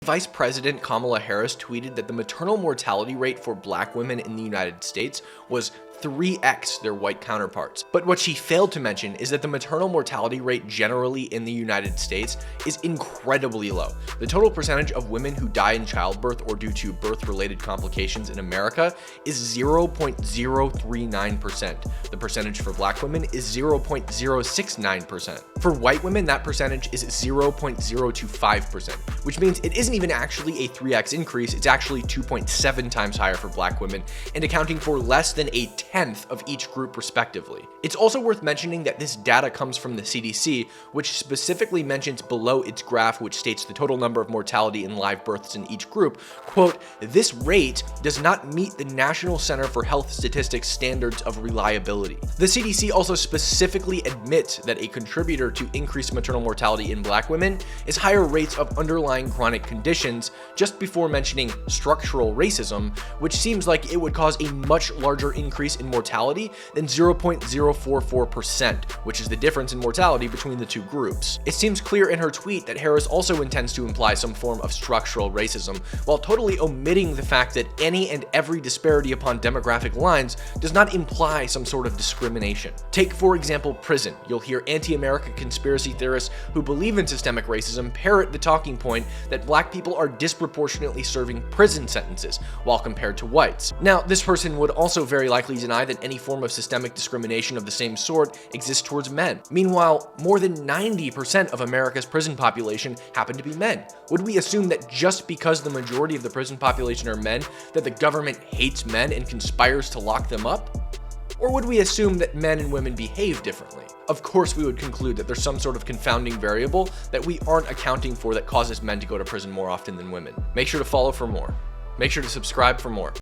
Vice President Kamala Harris tweeted that the maternal mortality rate for Black women in the United States was 3x their white counterparts. But what she failed to mention is that the maternal mortality rate generally in the United States is incredibly low. The total percentage of women who die in childbirth or due to birth-related complications in America is 0.039%. The percentage for Black women is 0.069%. For white women, that percentage is 0.025%, which means it isn't even actually a 3x increase, it's actually 2.7 times higher for Black women and accounting for less than a tenth of each group respectively. It's also worth mentioning that this data comes from the CDC, which specifically mentions below its graph, which states the total number of mortality in live births in each group, quote, "This rate does not meet the National Center for Health Statistics standards of reliability." The CDC also specifically admits that a contributor to increased maternal mortality in Black women is higher rates of underlying chronic conditions, just before mentioning structural racism, which seems like it would cause a much larger increase in mortality than 0.044%, which is the difference in mortality between the two groups. It seems clear in her tweet that Harris also intends to imply some form of structural racism, while totally omitting the fact that any and every disparity upon demographic lines does not imply some sort of discrimination. Take, for example, prison. You'll hear anti-America conspiracy theorists who believe in systemic racism parrot the talking point that Black people are disproportionately serving prison sentences while compared to whites. Now, this person would also very likely deny that any form of systemic discrimination of the same sort exists towards men. Meanwhile, more than 90% of America's prison population happen to be men. Would we assume that just because the majority of the prison population are men, that the government hates men and conspires to lock them up? Or would we assume that men and women behave differently? Of course, we would conclude that there's some sort of confounding variable that we aren't accounting for that causes men to go to prison more often than women. Make sure to follow for more. Make sure to subscribe for more.